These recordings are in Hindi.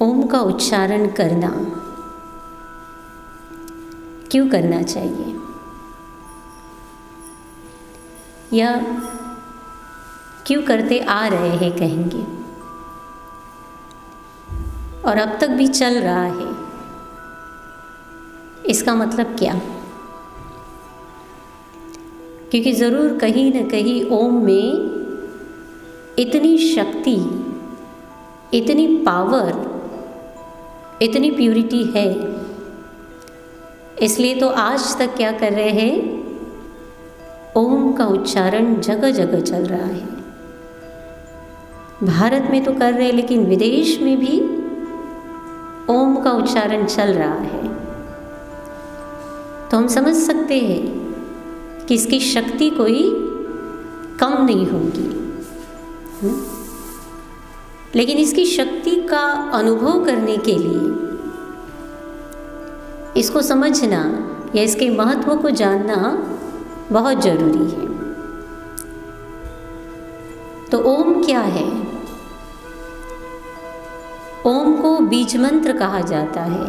ओम का उच्चारण करना क्यों करना चाहिए, या क्यों करते आ रहे हैं कहेंगे, और अब तक भी चल रहा है, इसका मतलब क्या? क्योंकि ज़रूर कहीं न कहीं ओम में इतनी शक्ति, इतनी पावर, इतनी प्यूरिटी है, इसलिए तो आज तक क्या कर रहे हैं, ओम का उच्चारण जगह जगह चल रहा है। भारत में तो कर रहे हैं, लेकिन विदेश में भी ओम का उच्चारण चल रहा है। तो हम समझ सकते हैं कि इसकी शक्ति कोई कम नहीं होगी। लेकिन इसकी शक्ति का अनुभव करने के लिए, इसको समझना या इसके महत्व को जानना बहुत जरूरी है। तो ओम क्या है? ओम को बीज मंत्र कहा जाता है।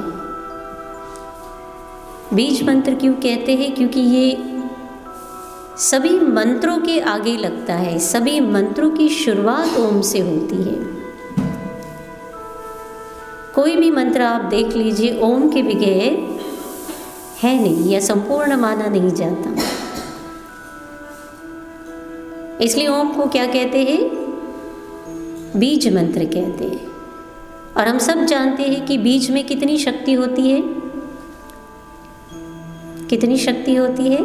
बीज मंत्र क्यों कहते हैं? क्योंकि ये सभी मंत्रों के आगे लगता है, सभी मंत्रों की शुरुआत ओम से होती है। कोई भी मंत्र आप देख लीजिए, ओम के बगैर है नहीं या संपूर्ण माना नहीं जाता। इसलिए ओम को क्या कहते हैं? बीज मंत्र कहते हैं। और हम सब जानते हैं कि बीज में कितनी शक्ति होती है। कितनी शक्ति होती है?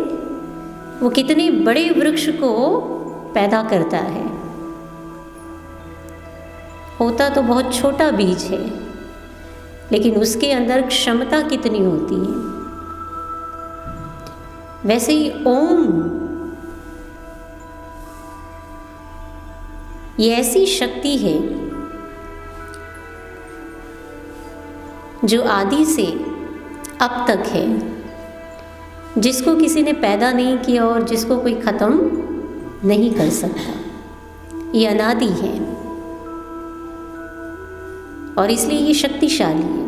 वो कितने बड़े वृक्ष को पैदा करता है। होता तो बहुत छोटा बीज है, लेकिन उसके अंदर क्षमता कितनी होती है। वैसे ही ओम ये ऐसी शक्ति है जो आदि से अब तक है, जिसको किसी ने पैदा नहीं किया और जिसको कोई ख़त्म नहीं कर सकता। ये अनादि है और इसलिए ये शक्तिशाली है।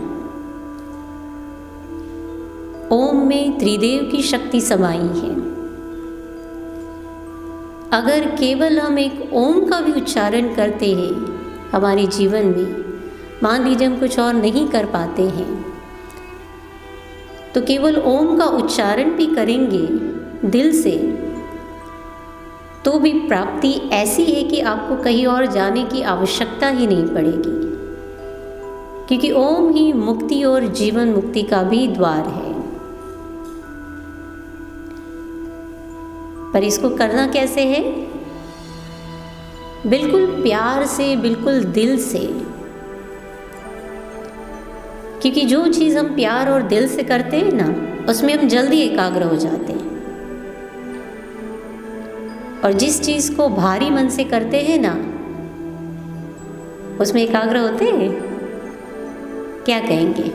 ओम में त्रिदेव की शक्ति समाई है। अगर केवल हम एक ओम का भी उच्चारण करते हैं हमारे जीवन में, मान लीजिए हम कुछ और नहीं कर पाते हैं, तो केवल ओम का उच्चारण भी करेंगे दिल से, तो भी प्राप्ति ऐसी है कि आपको कहीं और जाने की आवश्यकता ही नहीं पड़ेगी, क्योंकि ओम ही मुक्ति और जीवन मुक्ति का भी द्वार है। पर इसको करना कैसे है? बिल्कुल प्यार से, बिल्कुल दिल से। क्योंकि जो चीज़ हम प्यार और दिल से करते हैं ना, उसमें हम जल्दी एकाग्र हो जाते हैं। और जिस चीज़ को भारी मन से करते हैं ना, उसमें एकाग्र होते हैं। क्या कहेंगे?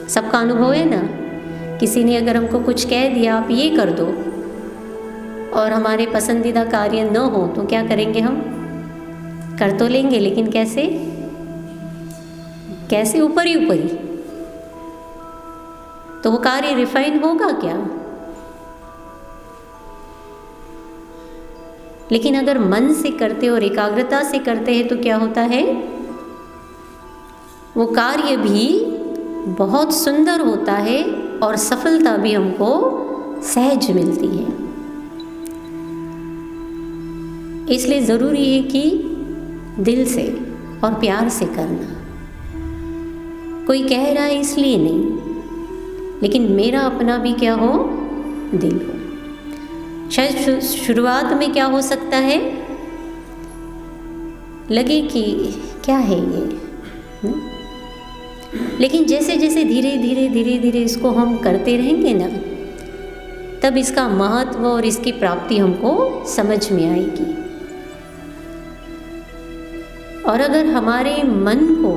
सबका अनुभव है ना। किसी ने अगर हमको कुछ कह दिया, आप ये कर दो, और हमारे पसंदीदा कार्य न हो तो क्या करेंगे? हम कर तो लेंगे, लेकिन कैसे? कैसे? ऊपर ही। तो वो कार्य रिफाइन होगा क्या? लेकिन अगर मन से करते और एकाग्रता से करते हैं तो क्या होता है? वो कार्य भी बहुत सुंदर होता है और सफलता भी हमको सहज मिलती है। इसलिए ज़रूरी है कि दिल से और प्यार से करना। कोई कह रहा है इसलिए नहीं, लेकिन मेरा अपना भी क्या हो? दिल हो। शायद शुरुआत में क्या हो सकता है, लगे कि क्या है ये, लेकिन जैसे जैसे धीरे धीरे इसको हम करते रहेंगे ना, तब इसका महत्व और इसकी प्राप्ति हमको समझ में आएगी। और अगर हमारे मन को,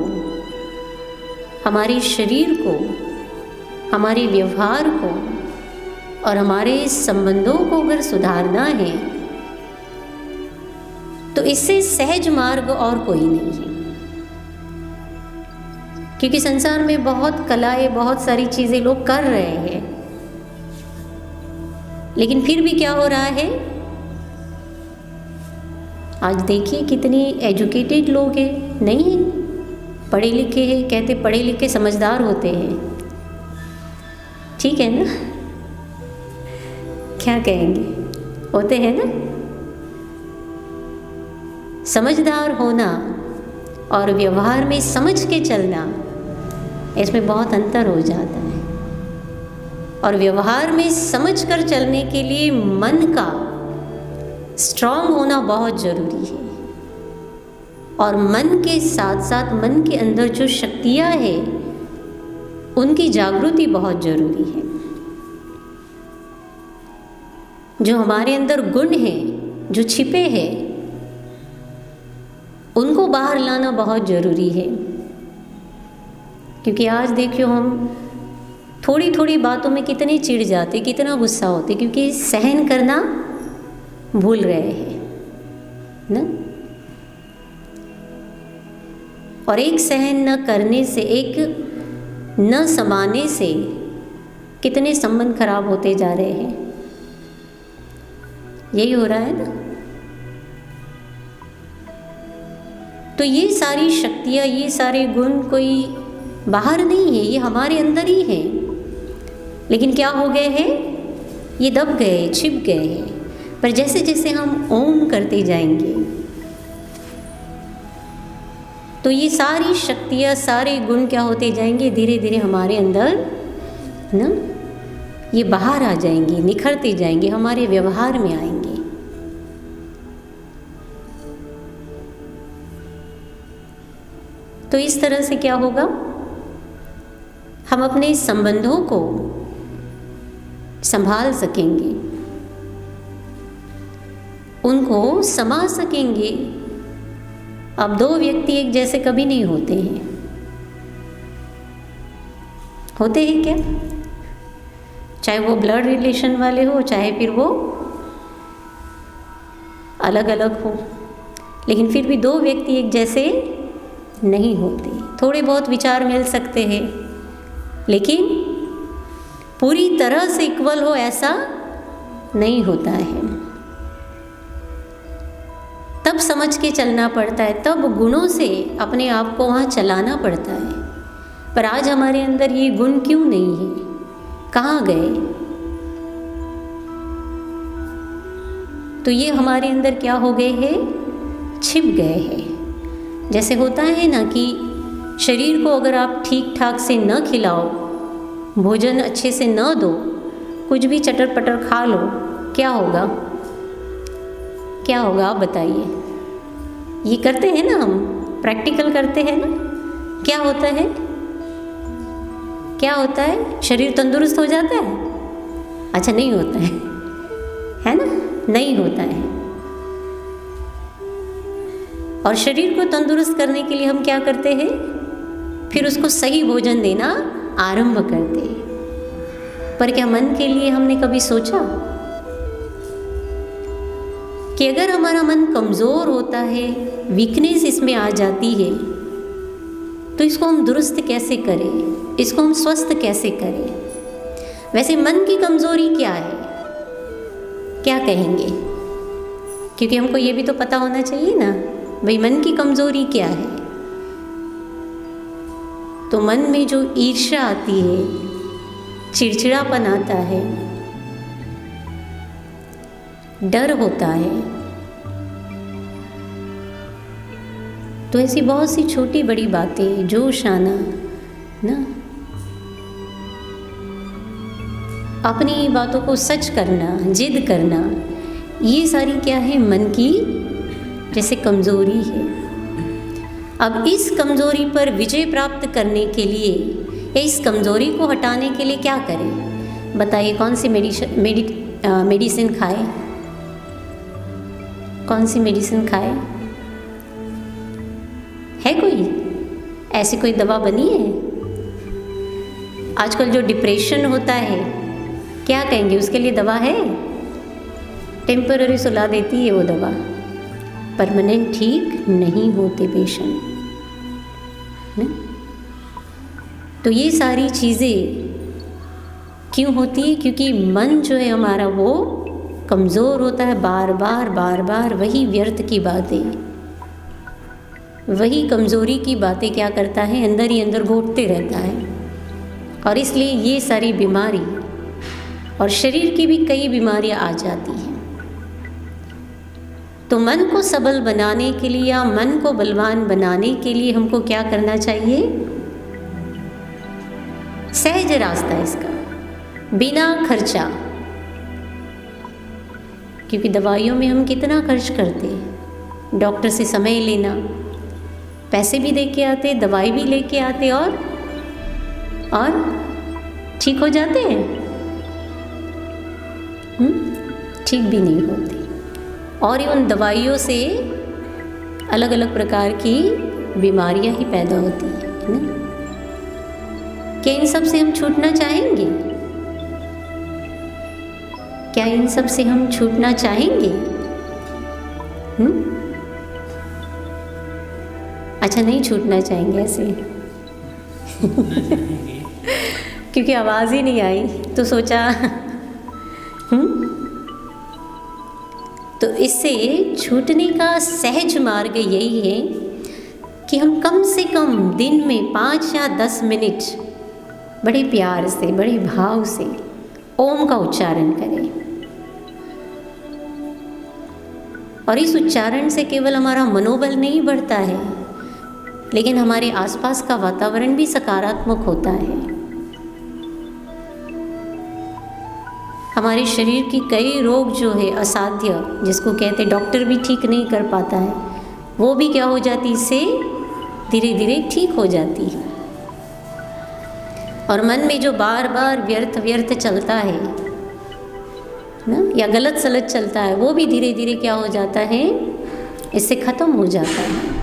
हमारे शरीर को, हमारे व्यवहार को और हमारे संबंधों को अगर सुधारना है, तो इससे सहज मार्ग और कोई नहीं है। क्योंकि संसार में बहुत कलाएं, बहुत सारी चीज़ें लोग कर रहे हैं, लेकिन फिर भी क्या हो रहा है? आज देखिए कितने एजुकेटेड लोग हैं, नहीं पढ़े लिखे हैं, कहते पढ़े लिखे समझदार होते हैं, ठीक है ना? क्या कहेंगे, होते हैं ना? समझदार होना और व्यवहार में समझ के चलना, इसमें बहुत अंतर हो जाता है। और व्यवहार में समझ कर चलने के लिए मन का स्ट्रांग होना बहुत ज़रूरी है, और मन के साथ साथ मन के अंदर जो शक्तियाँ हैं उनकी जागृति बहुत ज़रूरी है। जो हमारे अंदर गुण हैं, जो छिपे हैं, उनको बाहर लाना बहुत ज़रूरी है। क्योंकि आज देखियो हम थोड़ी थोड़ी बातों में कितने चिढ़ जाते, कितना गुस्सा होते, क्योंकि सहन करना भूल रहे हैं ना। और एक सहन न करने से, एक न समाने से कितने संबंध खराब होते जा रहे हैं। यही हो रहा है ना। तो ये सारी शक्तियाँ, ये सारे गुण कोई बाहर नहीं है, ये हमारे अंदर ही है। लेकिन क्या हो गए हैं? ये दब गए, छिप गए हैं। पर जैसे जैसे हम ओम करते जाएंगे तो ये सारी शक्तियाँ, सारे गुण क्या होते जाएंगे? धीरे धीरे हमारे अंदर ना ये बाहर आ जाएंगे, निखरते जाएंगे, हमारे व्यवहार में आएंगे। तो इस तरह से क्या होगा? हम अपने संबंधों को संभाल सकेंगे, उनको समा सकेंगे। अब दो व्यक्ति एक जैसे कभी नहीं होते हैं। होते हैं क्या? चाहे वो ब्लड रिलेशन वाले हो, चाहे फिर वो अलग अलग हो, लेकिन फिर भी दो व्यक्ति एक जैसे नहीं होते। थोड़े बहुत विचार मिल सकते हैं, लेकिन पूरी तरह से इक्वल हो ऐसा नहीं होता है। तब समझ के चलना पड़ता है, तब गुणों से अपने आप को वहाँ चलाना पड़ता है। पर आज हमारे अंदर ये गुण क्यों नहीं है? कहाँ गए? तो ये हमारे अंदर क्या हो गए हैं? छिप गए हैं। जैसे होता है ना कि शरीर को अगर आप ठीक ठाक से न खिलाओ, भोजन अच्छे से न दो, कुछ भी चटर पटर खा लो, क्या होगा? क्या होगा आप बताइए? ये करते हैं ना, हम प्रैक्टिकल करते हैं ना। क्या होता है? क्या होता है? शरीर तंदुरुस्त हो जाता है? अच्छा, नहीं होता है ना? नहीं होता है। और शरीर को तंदुरुस्त करने के लिए हम क्या करते हैं? फिर उसको सही भोजन देना आरंभ करते हैं। पर क्या मन के लिए हमने कभी सोचा कि अगर हमारा मन कमज़ोर होता है, वीकनेस इसमें आ जाती है, तो इसको हम दुरुस्त कैसे करें? इसको हम स्वस्थ कैसे करें? वैसे मन की कमज़ोरी क्या है? क्या कहेंगे? क्योंकि हमको ये भी तो पता होना चाहिए ना, भाई मन की कमज़ोरी क्या है। तो मन में जो ईर्ष्या आती है, चिड़चिड़ापन आता है, डर होता है, तो ऐसी बहुत सी छोटी बड़ी बातें, जोश आना ना, अपनी बातों को सच करना, जिद करना, ये सारी क्या है? मन की जैसे कमज़ोरी है। अब इस कमज़ोरी पर विजय प्राप्त करने के लिए या इस कमज़ोरी को हटाने के लिए क्या करें? बताइए, कौन सी मेडिसिन खाए? कौन सी मेडिसिन खाए? है कोई ऐसी कोई दवा बनी है? आजकल जो डिप्रेशन होता है, क्या कहेंगे उसके लिए दवा है? टेम्पररी सुला देती है वो दवा, परमानेंट ठीक नहीं होते पेशेंट। तो ये सारी चीज़ें क्यों होती है? क्योंकि मन जो है हमारा वो कमज़ोर होता है, बार बार वही व्यर्थ की बातें, वही कमज़ोरी की बातें क्या करता है, अंदर ही अंदर घोटते रहता है। और इसलिए ये सारी बीमारी और शरीर की भी कई बीमारियां आ जाती हैं। तो मन को सबल बनाने के लिए या मन को बलवान बनाने के लिए हमको क्या करना चाहिए? सहज रास्ता है इसका, बिना खर्चा। क्योंकि दवाइयों में हम कितना खर्च करते हैं, डॉक्टर से समय लेना, पैसे भी दे के आते, दवाई भी लेके आते और ठीक हो जाते हैं? ठीक भी नहीं होते। और उन दवाइयों से अलग अलग प्रकार की बीमारियां ही पैदा होती है ना। क्या इन सब से हम छूटना चाहेंगे? क्या इन सब से हम छूटना चाहेंगे? अच्छा, नहीं छूटना चाहेंगे ऐसे क्योंकि आवाज़ ही नहीं आई तो सोचा तो इससे छूटने का सहज मार्ग यही है कि हम कम से कम दिन में 5 या 10 मिनट बड़े प्यार से, बड़े भाव से ओम का उच्चारण करें। और इस उच्चारण से केवल हमारा मनोबल नहीं बढ़ता है, लेकिन हमारे आसपास का वातावरण भी सकारात्मक होता है। हमारे शरीर की कई रोग जो है असाध्य, जिसको कहते डॉक्टर भी ठीक नहीं कर पाता है, वो भी क्या हो जाती, इससे धीरे धीरे ठीक हो जाती है। और मन में जो बार बार व्यर्थ चलता है ना, या गलत सलत चलता है, वो भी धीरे धीरे क्या हो जाता है, इससे खत्म हो जाता है।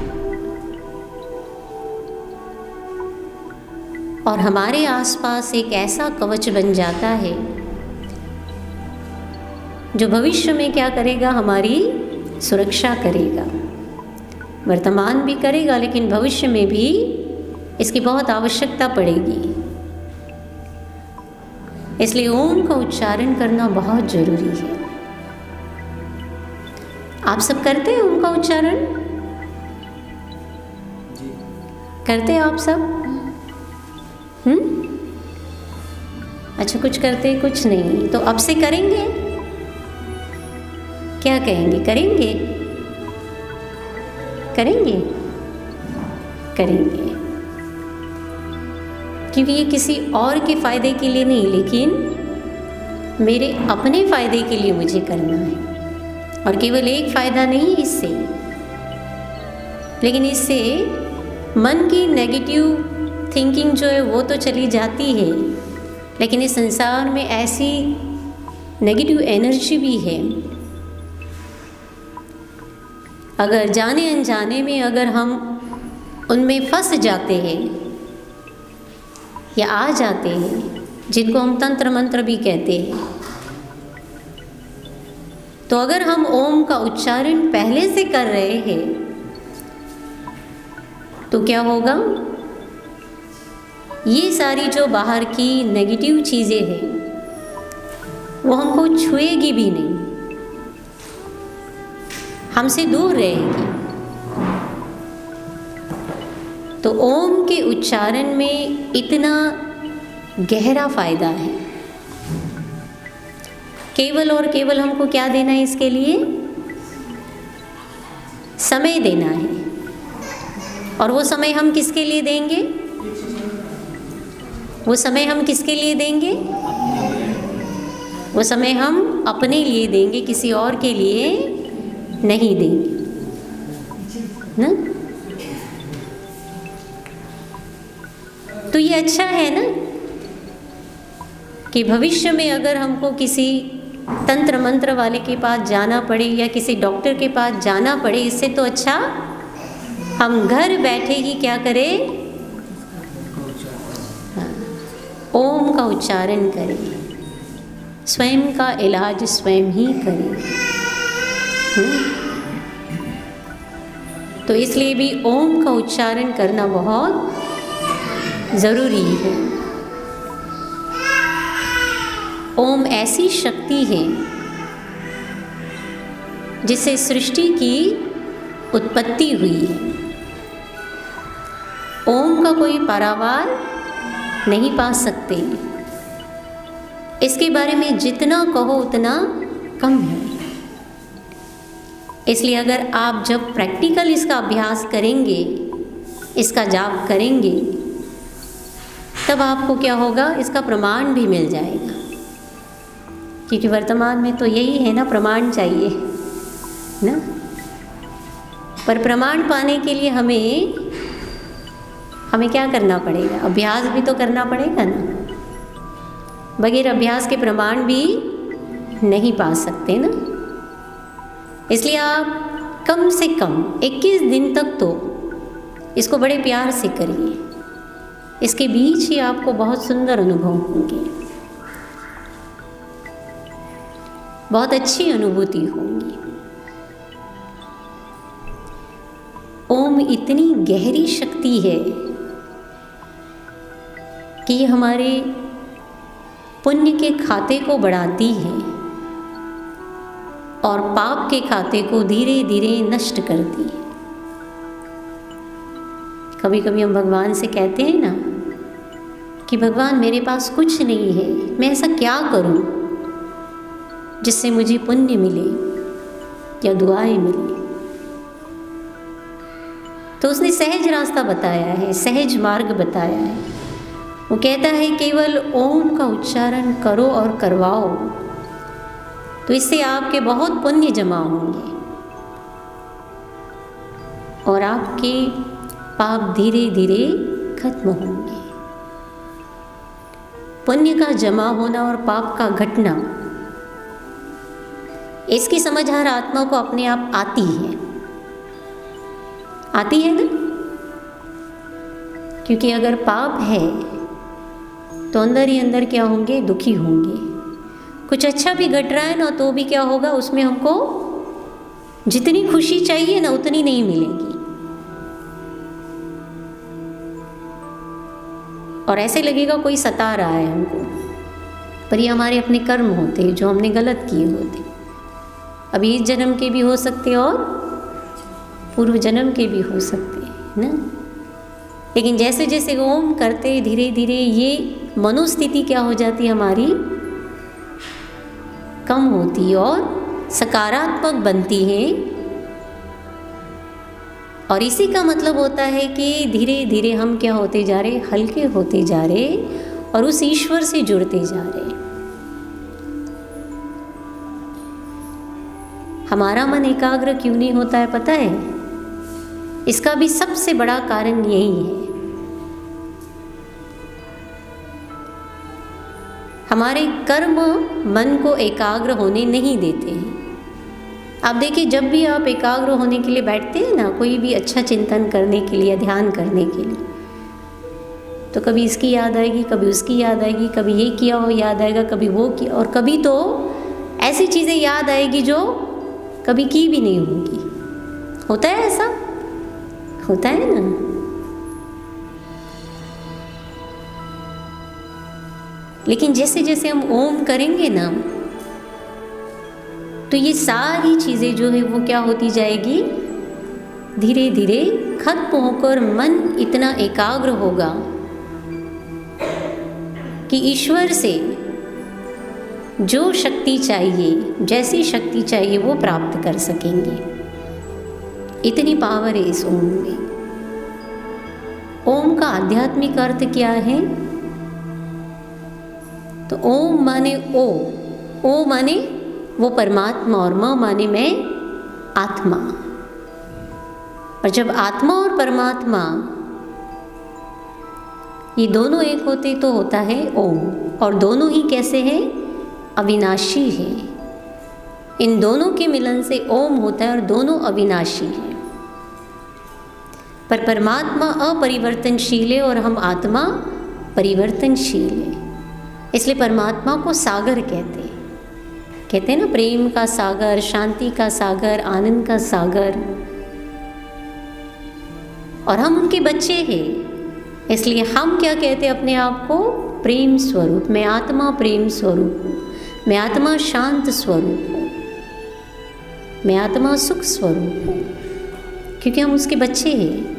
और हमारे आसपास एक ऐसा कवच बन जाता है जो भविष्य में क्या करेगा, हमारी सुरक्षा करेगा। वर्तमान भी करेगा, लेकिन भविष्य में भी इसकी बहुत आवश्यकता पड़ेगी। इसलिए ओम का उच्चारण करना बहुत जरूरी है। आप सब करते हैं ओम का उच्चारण? करते हैं आप सब? अच्छा, कुछ करते कुछ नहीं, तो अब से करेंगे? क्या कहेंगे? करेंगे? करेंगे? करेंगे। क्योंकि ये किसी और के फायदे के लिए नहीं, लेकिन मेरे अपने फायदे के लिए मुझे करना है। और केवल एक फायदा नहीं इससे, लेकिन इससे मन की नेगेटिव थिंकिंग जो है वो तो चली जाती है, लेकिन इस संसार में ऐसी नेगेटिव एनर्जी भी है, अगर जाने अनजाने में अगर हम उनमें फंस जाते हैं या आ जाते हैं, जिनको हम तंत्र मंत्र भी कहते हैं, तो अगर हम ओम का उच्चारण पहले से कर रहे हैं तो क्या होगा, ये सारी जो बाहर की नेगेटिव चीज़ें हैं वो हमको छुएगी भी नहीं, हमसे दूर रहेगी। तो ओम के उच्चारण में इतना गहरा फायदा है। केवल और केवल हमको क्या देना है, इसके लिए समय देना है। और वो समय हम किसके लिए देंगे? वो समय हम किसके लिए देंगे? वो समय हम अपने लिए देंगे, किसी और के लिए नहीं देंगे ना। तो ये अच्छा है ना कि भविष्य में अगर हमको किसी तंत्र मंत्र वाले के पास जाना पड़े या किसी डॉक्टर के पास जाना पड़े, इससे तो अच्छा हम घर बैठे ही क्या करें, ओम का उच्चारण करें, स्वयं का इलाज स्वयं ही करें। तो इसलिए भी ओम का उच्चारण करना बहुत ज़रूरी है। ओम ऐसी शक्ति है जिससे सृष्टि की उत्पत्ति हुई है। ओम का कोई पारावार नहीं पा सकते। इसके बारे में जितना कहो उतना कम है। इसलिए अगर आप जब प्रैक्टिकल इसका अभ्यास करेंगे, इसका जाप करेंगे, तब आपको क्या होगा, इसका प्रमाण भी मिल जाएगा। क्योंकि वर्तमान में तो यही है ना, प्रमाण चाहिए ना। पर प्रमाण पाने के लिए हमें क्या करना पड़ेगा, अभ्यास भी तो करना पड़ेगा ना। बगैर अभ्यास के प्रमाण भी नहीं पा सकते ना। इसलिए आप कम से कम 21 दिन तक तो इसको बड़े प्यार से करिए। इसके बीच ही आपको बहुत सुंदर अनुभव होंगे, बहुत अच्छी अनुभूति होंगी। ओम इतनी गहरी शक्ति है कि ये हमारे पुण्य के खाते को बढ़ाती है और पाप के खाते को धीरे धीरे नष्ट करती है। कभी कभी हम भगवान से कहते हैं ना कि भगवान मेरे पास कुछ नहीं है, मैं ऐसा क्या करूं जिससे मुझे पुण्य मिले या दुआएं मिले। तो उसने सहज रास्ता बताया है, सहज मार्ग बताया है। वो कहता है केवल ओम का उच्चारण करो और करवाओ, तो इससे आपके बहुत पुण्य जमा होंगे और आपके पाप धीरे धीरे खत्म होंगे। पुण्य का जमा होना और पाप का घटना, इसकी समझ हर आत्मा को अपने आप आती है ना। क्योंकि अगर पाप है तो अंदर ही अंदर क्या होंगे, दुखी होंगे। कुछ अच्छा भी घट रहा है ना, तो भी क्या होगा, उसमें हमको जितनी खुशी चाहिए ना उतनी नहीं मिलेगी। और ऐसे लगेगा कोई सता रहा है हमको, पर ये हमारे अपने कर्म होते हैं जो हमने गलत किए होते। अभी इस जन्म के भी हो सकते और पूर्व जन्म के भी हो सकते हैं ना। लेकिन जैसे जैसे ओम करते धीरे धीरे ये मनोस्थिति क्या हो जाती है, हमारी कम होती और सकारात्मक बनती है। और इसी का मतलब होता है कि धीरे धीरे हम क्या होते जा रहे, हल्के होते जा रहे और उस ईश्वर से जुड़ते जा रहे। हमारा मन एकाग्र क्यों नहीं होता है पता है? इसका भी सबसे बड़ा कारण यही है, हमारे कर्म मन को एकाग्र होने नहीं देते हैं। आप देखिए, जब भी आप एकाग्र होने के लिए बैठते हैं ना, कोई भी अच्छा चिंतन करने के लिए, ध्यान करने के लिए, तो कभी इसकी याद आएगी, कभी उसकी याद आएगी, कभी ये किया हो याद आएगा, कभी वो किया, और कभी तो ऐसी चीज़ें याद आएगी जो कभी की भी नहीं होगी। होता है ऐसा? होता है ना। लेकिन जैसे जैसे हम ओम करेंगे ना, तो ये सारी चीज़ें जो है वो क्या होती जाएगी, धीरे धीरे खत्म होकर मन इतना एकाग्र होगा कि ईश्वर से जो शक्ति चाहिए, जैसी शक्ति चाहिए, वो प्राप्त कर सकेंगे। इतनी पावर है इस ओम में। ओम का आध्यात्मिक अर्थ क्या है? तो ओम माने ओ माने वो परमात्मा, और म माने मैं आत्मा। और जब आत्मा और परमात्मा ये दोनों एक होते तो होता है ओम। और दोनों ही कैसे हैं? अविनाशी है। इन दोनों के मिलन से ओम होता है और दोनों अविनाशी हैं। पर परमात्मा अपरिवर्तनशील है और हम आत्मा परिवर्तनशील है। इसलिए परमात्मा को सागर कहते हैं ना, प्रेम का सागर, शांति का सागर, आनंद का सागर। और हम उनके बच्चे हैं। इसलिए हम क्या कहते हैं अपने आप को? प्रेम स्वरूप। मैं आत्मा प्रेम स्वरूप हूँ, मैं आत्मा शांत स्वरूप हूँ, मैं आत्मा सुख स्वरूप हूँ, क्योंकि हम उसके बच्चे हैं।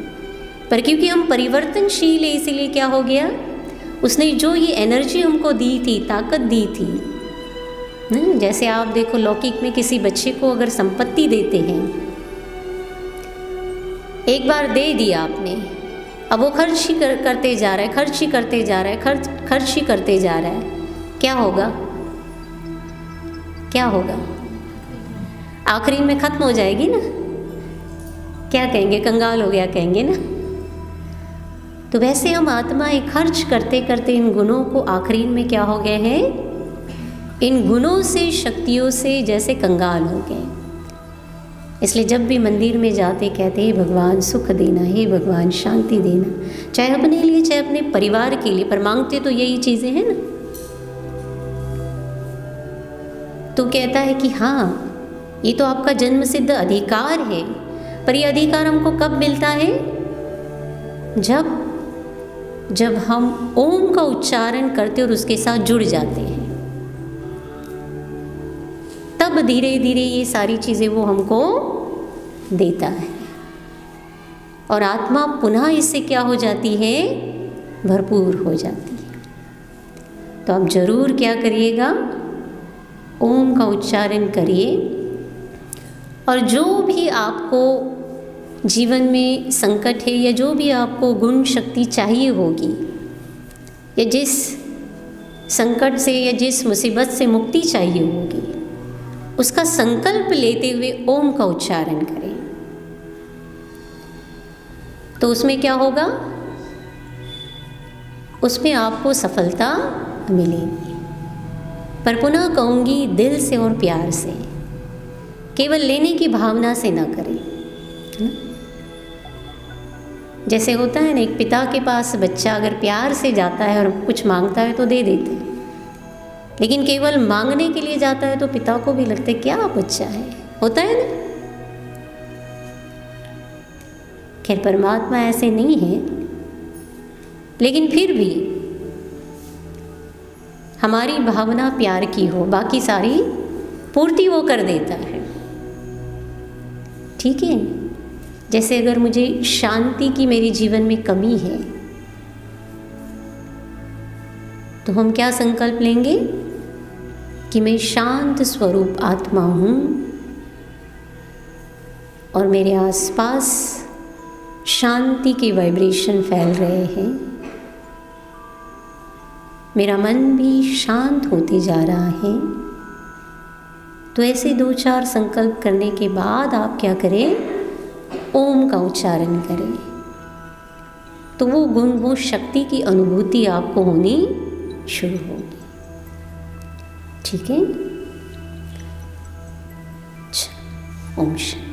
पर क्योंकि हम परिवर्तनशील है, इसीलिए क्या हो गया, उसने जो ये एनर्जी हमको दी थी, ताकत दी थी ना, जैसे आप देखो लौकिक में किसी बच्चे को अगर संपत्ति देते हैं, एक बार दे दिया आपने, अब वो खर्च ही करते जा रहा है, खर्च ही करते जा रहा है, खर्च ही करते जा रहा है, क्या होगा? क्या होगा? आखिरी में खत्म हो जाएगी ना। क्या कहेंगे? कंगाल हो गया कहेंगे ना। तो वैसे हम आत्माएं खर्च करते करते इन गुणों को आखिरी में क्या हो गए हैं? इन गुणों से, शक्तियों से जैसे कंगाल हो गए। इसलिए जब भी मंदिर में जाते कहते हैं भगवान सुख देना, हे भगवान शांति देना, चाहे अपने लिए चाहे अपने परिवार के लिए, पर मांगते तो यही चीज़ें हैं ना। तो कहता है कि हाँ, ये तो आपका जन्म सिद्ध अधिकार है, पर ये अधिकार हमको कब मिलता है? जब हम ओम का उच्चारण करते और उसके साथ जुड़ जाते हैं, तब धीरे धीरे ये सारी चीज़ें वो हमको देता है और आत्मा पुनः इससे क्या हो जाती है? भरपूर हो जाती है। तो आप जरूर क्या करिएगा? ओम का उच्चारण करिए, और जो भी आपको जीवन में संकट है या जो भी आपको गुण शक्ति चाहिए होगी, या जिस संकट से या जिस मुसीबत से मुक्ति चाहिए होगी, उसका संकल्प लेते हुए ओम का उच्चारण करें। तो उसमें क्या होगा? उसमें आपको सफलता मिलेगी। पर पुनः कहूँगी, दिल से और प्यार से, केवल लेने की भावना से ना करें। जैसे होता है ना, एक पिता के पास बच्चा अगर प्यार से जाता है और कुछ मांगता है तो दे देते हैं, लेकिन केवल मांगने के लिए जाता है तो पिता को भी लगता है क्या बच्चा है, होता है ना। खैर परमात्मा ऐसे नहीं है, लेकिन फिर भी हमारी भावना प्यार की हो, बाकी सारी पूर्ति वो कर देता है। ठीक है। जैसे अगर मुझे शांति की मेरे जीवन में कमी है, तो हम क्या संकल्प लेंगे कि मैं शांत स्वरूप आत्मा हूँ और मेरे आसपास शांति के वाइब्रेशन फैल रहे हैं, मेरा मन भी शांत होते जा रहा है। तो ऐसे 2-4 संकल्प करने के बाद आप क्या करें? ओम का उच्चारण करें, तो वो गुण, वो शक्ति की अनुभूति आपको होनी शुरू होगी। ठीक है। ओम शांति।